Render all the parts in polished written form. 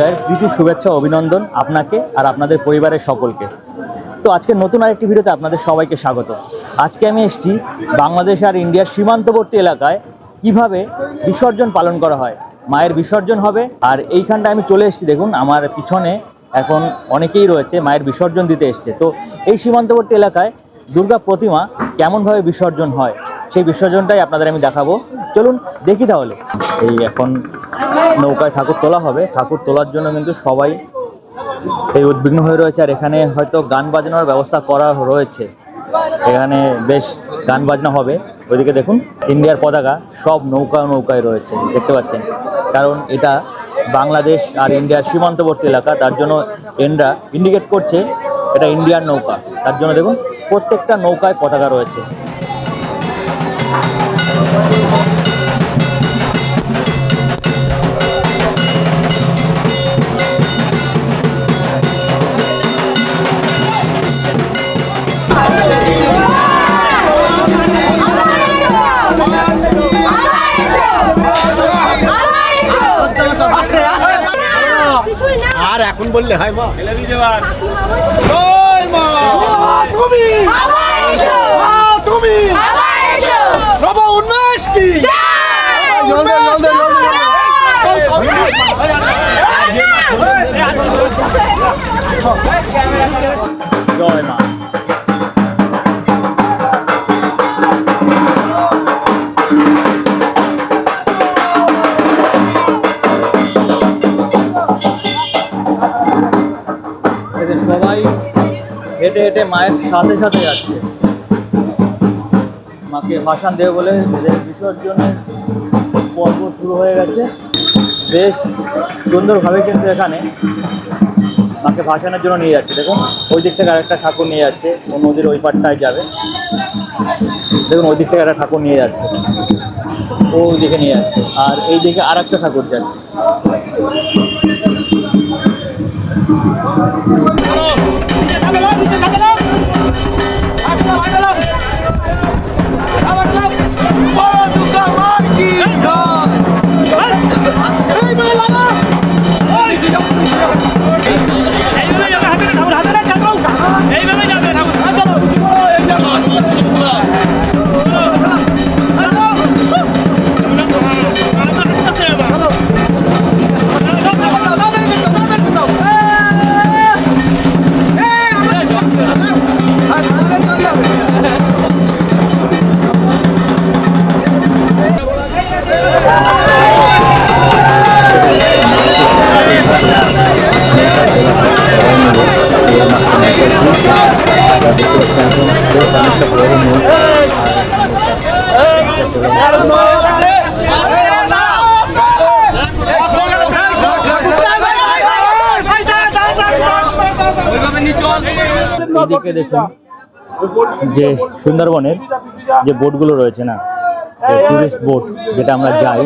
বিজয়ের প্রীতি শুভেচ্ছা অভিনন্দন আপনাকে আর আপনাদের পরিবারের সকলকে। তো আজকে নতুন আরেকটি ভিডিওতে আপনাদের সবাইকে স্বাগত। আজকে আমি এসেছি বাংলাদেশ আর ইন্ডিয়ার সীমান্তবর্তী এলাকায় কিভাবে বিসর্জন পালন করা হয়। মায়ের বিসর্জন হবে আর এইখানটা আমি চলে এসেছি। দেখুন আমার পিছনে এখন অনেকেই রয়েছে মায়ের বিসর্জন দিতে এসছে। তো এই সীমান্তবর্তী এলাকায় দুর্গা প্রতিমা কেমনভাবে বিসর্জন হয় সেই বিসর্জনটাই আপনাদের আমি দেখাবো। চলুন দেখি তাহলে। এই এখন নৌকায় ঠাকুর তোলা হবে। ঠাকুর তোলার জন্য কিন্তু সবাই এই উদ্বিগ্ন হয়ে রয়েছে। আর এখানে হয়তো গান বাজনার ব্যবস্থা করা রয়েছে। এখানে বেশ গান বাজনা হবে। ওইদিকে দেখুন ইন্ডিয়ার পতাকা সব নৌকায় রয়েছে, দেখতে পাচ্ছেন। কারণ এটা বাংলাদেশ আর ইন্ডিয়ার সীমান্তবর্তী এলাকা, তার জন্য এনরা ইন্ডিকেট করছে এটা ইন্ডিয়ার নৌকা। তার জন্য দেখুন প্রত্যেকটা নৌকায় পতাকা রয়েছে। আর এখন বললে হয় মা তুমি বাবা উন্মেষ কি জয় মা। সবাই হেঁটে হেঁটে মায়ের সাথে সাথে যাচ্ছে। মাকে ভাসান দেবে বলে এদের বিসর্জনের পর্ব শুরু হয়ে গেছে। বেশ সুন্দরভাবে কিন্তু এখানে মাকে ভাসানোর জন্য নিয়ে যাচ্ছে। দেখুন ওই দিক থেকে আরেকটা ঠাকুর নিয়ে যাচ্ছে, ও নদীর ওই পাড়টায় যাবে। দেখুন ওই দিক থেকে একটা ঠাকুর নিয়ে যাচ্ছে, ওই দিকে নিয়ে যাচ্ছে। আর এই দিকে আর একটা ঠাকুর যাচ্ছে। এদিকে দেখুন যে সুন্দরবনের যে বোটগুলো রয়েছে না, টুরিস্ট বোট যেটা আমরা যাই,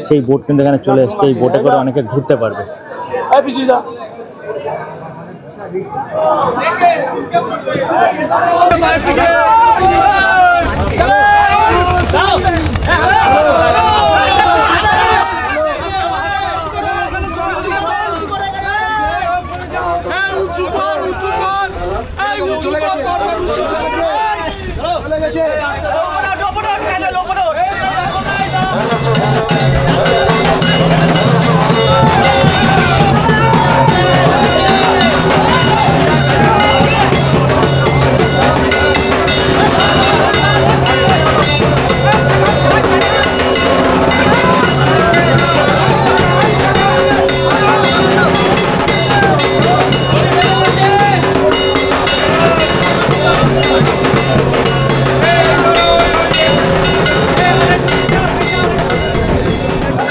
সেই বোট কিন্তু এখানে চলে এসছে। এই বোটে করে অনেকে ঘুরতে পারবে।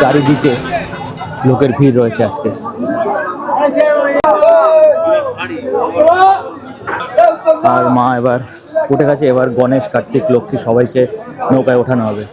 চারিদিকে লোকের ভিড় রয়েছে আজকে। আর মা এবার উঠে গেছে। এবার গণেশ, কার্তিক, লক্ষ্মী সবাইকে নৌকায় ওঠানো হবে।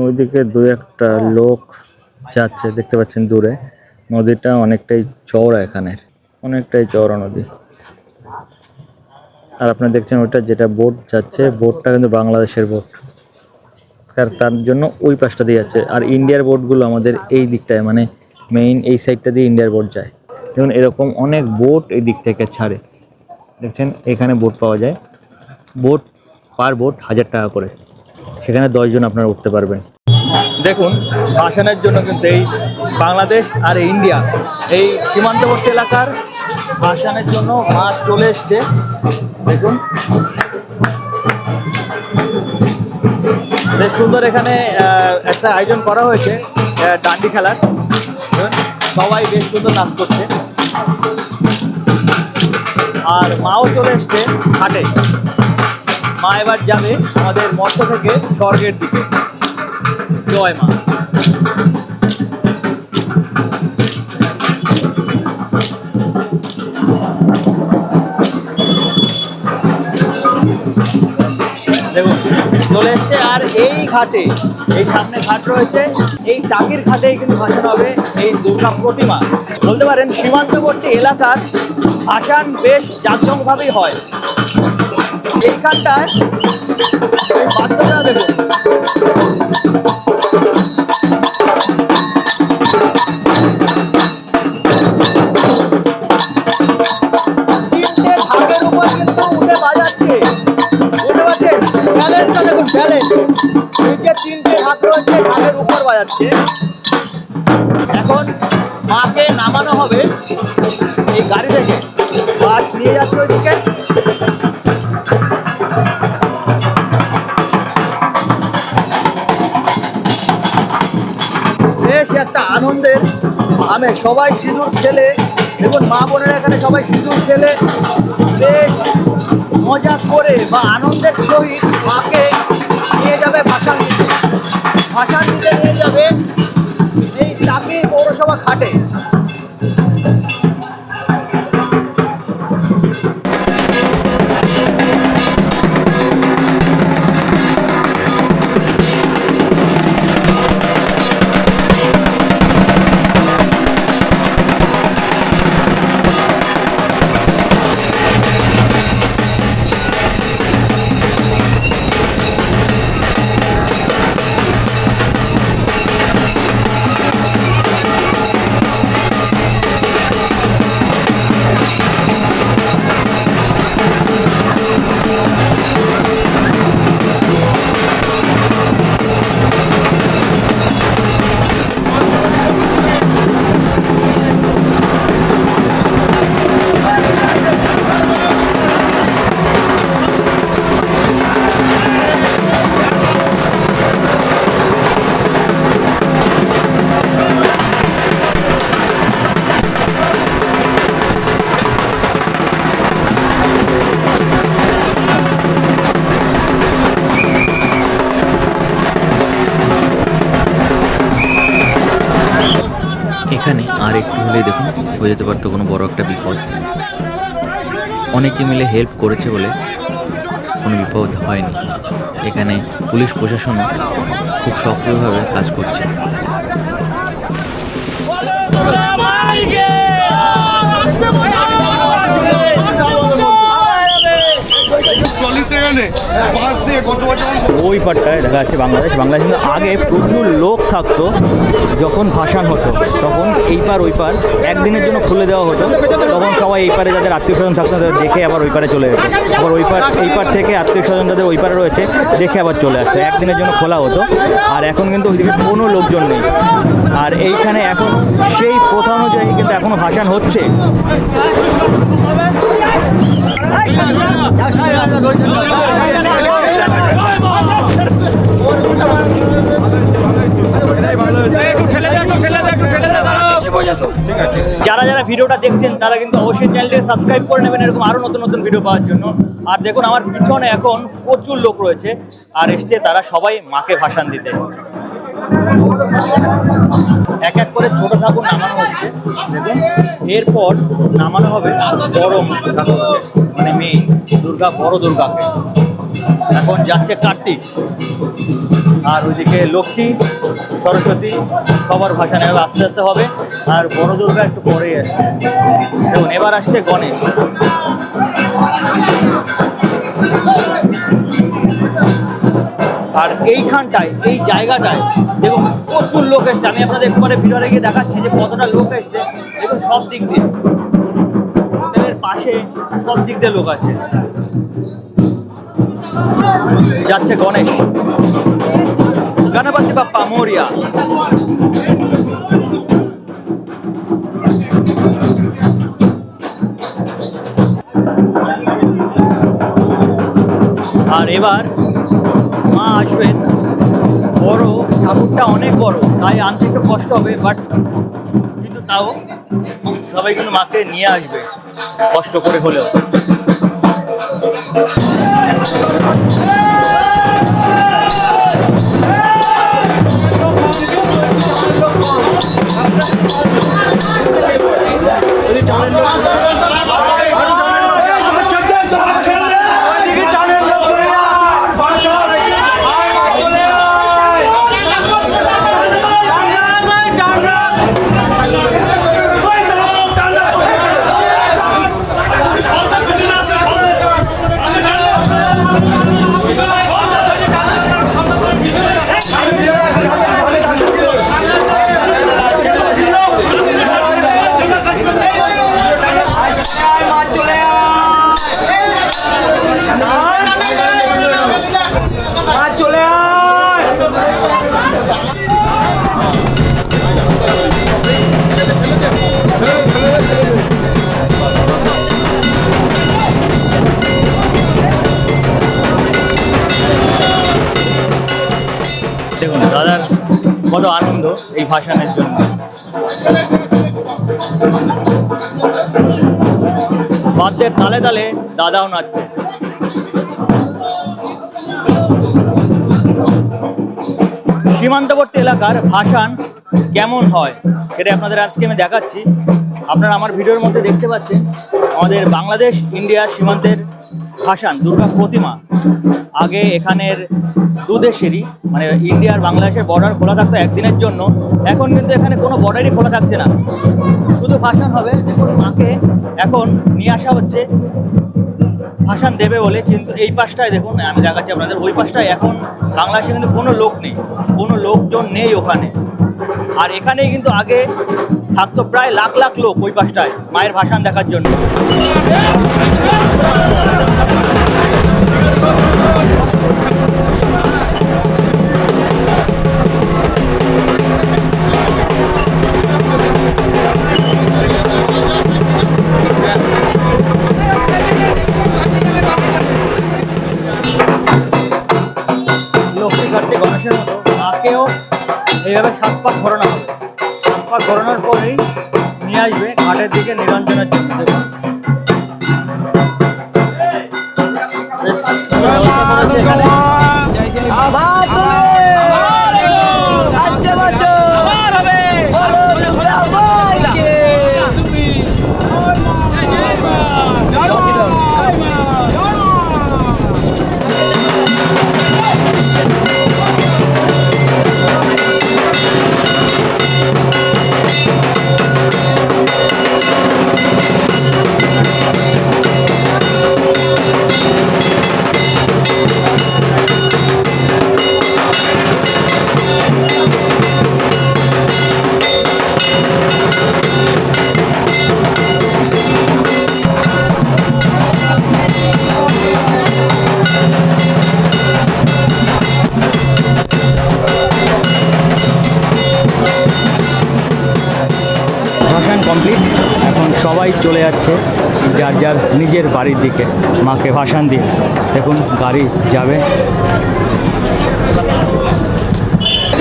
ওইদিকে দু একটা লোক যাচ্ছে, দেখতে পাচ্ছেন দূরে। নদীটা অনেকটাই চওড়া, এখানে অনেকটাই চওড়া নদী। আর আপনারা দেখছেন ওইটা যেটা বোট যাচ্ছে, বোটটা কিন্তু বাংলাদেশের বোট, তার জন্য ওই পাশটা দিয়ে যাচ্ছে। আর ইন্ডিয়ার বোটগুলো আমাদের এই দিকটায়, মানে মেইন এই সাইডটা দিয়ে ইন্ডিয়ার বোট যায়। যেমন এরকম অনেক বোট এই দিক থেকে ছাড়ে, দেখছেন এখানে বোট পাওয়া যায়। বোট পার বোট 1000 টাকা করে, সেখানে 10 জন আপনারা উঠতে পারবেন। দেখুন ভাসানের জন্য কিন্তু এই বাংলাদেশ আর ইন্ডিয়া এই সীমান্তবর্তী এলাকার ভাসানের জন্য মাছ চলে এসছে। দেখুন বেশ সুন্দর এখানে একটা আয়োজন করা হয়েছে ডান্ডি খেলার। সবাই বেশ সুন্দর নাচ করছে। আর মাও চলে এসছে ঘাটে। মা এবার যাবে আমাদের মর্ত থেকে স্বর্গের দিকে। জয় মা। দেখুন চলে এসছে। আর এই ঘাটে, এই সামনে ঘাট রয়েছে, এই টাকির ঘাটেই কিন্তু ভাসান হবে এই দুর্গা প্রতিমা। বলতে পারেন সীমান্তবর্তী এলাকার ভাসান বেশ জাঁকজমকভাবেই হয়। এইখানটায় বাচ্চারা দেখুন তিনটে ঢাকের উপর কিন্তু উঠে বাজাচ্ছে। বুঝতে পারছেন ব্যালেন্সটা দেখুন, ব্যালেন্স। নিচে তিনটে ঢাক রয়েছে, ঢাকের উপর বাজাচ্ছে। এখন মাকে নামানো হবে এই গাড়ি থেকে, বাস নিয়ে যাচ্ছে ওইদিকে। বেশ একটা আনন্দের আমেজ, সবাই সিঁদুর খেলে, দেখুন মা বোনেরা এখানে সবাই সিঁদুর খেলে বেশ মজা করে বা আনন্দের সহিত মাকে নিয়ে যাবে ভাসান দিতে। ভাসান দিতে নিয়ে যাবে এই টাকি পৌরসভা ঘাটে। এখানে আর একটু হলেই দেখুন হয়ে যেতে পারতো কোনো বড় একটা বিপদ। অনেকে মিলে হেল্প করেছে বলে কোনো বিপদ হয়নি। এখানে পুলিশ প্রশাসনও খুব সক্রিয়ভাবে কাজ করছে। ওই পাটটায় দেখা যাচ্ছে বাংলাদেশ। বাংলাদেশ কিন্তু আগে প্রচুর লোক থাকতো, যখন ভাসান হতো তখন এই পার ওই পার একদিনের জন্য খুলে দেওয়া হতো। তখন সবাই এই পারে যাদের আত্মীয় স্বজন থাকতো তাদের দেখে আবার ওই পারে চলে যেত। আবার ওই পার এই পার থেকে আত্মীয় স্বজন যাদের ওই পারে রয়েছে দেখে আবার চলে আসতো। একদিনের জন্য খোলা হতো। আর এখন কিন্তু ওইদিকে কোনো লোকজন নেই। আর এইখানে এখন সেই প্রথা অনুযায়ী কিন্তু এখনও ভাসান হচ্ছে। যারা যারা ভিডিওটা দেখছেন তারা কিন্তু অবশ্যই চ্যানেলটাকে সাবস্ক্রাইব করে নেবেন এরকম আরও নতুন নতুন ভিডিও পাওয়ার জন্য। আর দেখুন আমার পিছনে এখন প্রচুর লোক রয়েছে আর এসছে তারা সবাই মাকে ভাসান দিতে। এক এক করে ছোট ঠাকুর নামানো হচ্ছে দেখুন, এরপর নামানো হবে বড় ঠাকুরকে, মানে মেয়ে দুর্গা, বড় দুর্গাকে। এখন যাচ্ছে কার্তিক, আর ওইদিকে লক্ষ্মী, সরস্বতী সবার ভাসান হবে, আস্তে আস্তে হবে। আর বড় দুর্গা একটু পরেই আসছে। দেখুন এবার আসছে গণেশ। আর এইখানটায়, এই জায়গাটায় দেখুন প্রচুর লোক এসছে। আমি আপনাদের একবারে ভিডিওতে গিয়ে দেখাচ্ছি যে কতটা লোক এসছে। দেখুন সব দিক দিয়ে, হোটেলের পাশে সব দিক দিয়ে লোক আছে। যাচ্ছে গণেশ, গণপতি বাপ্পা মোরিয়া। আর এবার মা আসবেন। বড় ঠাকুরটা অনেক বড়, তাই আনতে একটু কষ্ট হবে, বাট কিন্তু তাও সবাই কিন্তু মাকে নিয়ে আসবে কষ্ট করে হলেও। দেখুন দাদার কত আনন্দ এই ভাসানের জন্য। বাদ্যের তালে তালে দাদাও নাচছে। সীমান্তবর্তী এলাকার ভাসান কেমন হয় সেটা আপনাদের আজকে আমি দেখাচ্ছি। আপনারা আমার ভিডিওর মধ্যে দেখতে পাচ্ছেন আমাদের বাংলাদেশ ইন্ডিয়া সীমান্তের ভাসান দুর্গা প্রতিমা। আগে এখানের দু দেশেরই, মানে ইন্ডিয়া আর বাংলাদেশের বর্ডার খোলা থাকতো একদিনের জন্য। এখন কিন্তু এখানে কোনো বর্ডারই খোলা থাকছে না, শুধু ভাসান হবে। দেখুন মাকে এখন নিয়ে আসা হচ্ছে ভাসান দেবে বলে, কিন্তু এই পাশটায় দেখুন আমি দেখাচ্ছি আপনাদের, ওই পাশটায় এখন বাংলাদেশে কিন্তু কোনো লোক নেই, কোনো লোকজন নেই ওখানে। আর এখানেই কিন্তু আগে থাকতো প্রায় লাখ লাখ লোক ওই পাশটায় মায়ের ভাসান দেখার জন্য। লক্ষ্মী কার্তিক গণেশের মতো মাকেও এইভাবে 7 পাক ঘোরানো হবে। 7 পাক ঘোরানোর পরেই নিয়ে আসবে ঘাটের দিকে নিরঞ্জনের জন্য। দেখুন বেশ সুন্দর ব্যবস্থা করেছে এখানে। কমপ্লিট। এখন সবাই চলে যাচ্ছে যার যার নিজের বাড়ির দিকে মাকে ভাসান দিয়ে। দেখুন গাড়ি যাবে।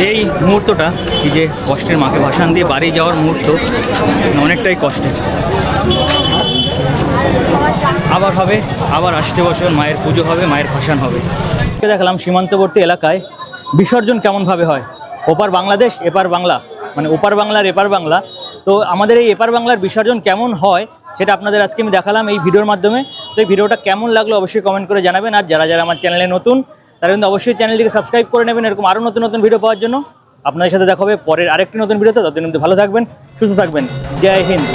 এই মুহূর্তটা, এই যে কষ্টের মাকে ভাসান দিয়ে বাড়ি যাওয়ার মুহূর্ত, অনেকটাই কষ্টের। আবার হবে, আবার আসছে বছর মায়ের পুজো হবে, মায়ের ভাসান হবে। দেখালাম সীমান্তবর্তী এলাকায় বিসর্জন কেমনভাবে হয়। ওপার বাংলাদেশ, এপার বাংলা, মানে ওপার বাংলার এপার বাংলা। তো আমাদের এই এপার বাংলার বিসর্জন কেমন হয় সেটা আপনাদের আজকে আমি দেখালাম এই ভিডিওর মাধ্যমে। তো এই ভিডিওটা কেমন লাগলো অবশ্যই কমেন্ট করে জানাবেন। আর যারা যারা আমার চ্যানেলে নতুন তারা কিন্তু অবশ্যই চ্যানেলটিকে সাবস্ক্রাইব করে নেবেন এরকম আরও নতুন নতুন ভিডিও পাওয়ার জন্য। আপনাদের সাথে দেখা হবে পরের আরেকটি নতুন ভিডিওতে। ততদিন কিন্তু ভালো থাকবেন, সুস্থ থাকবেন। জয় হিন্দ।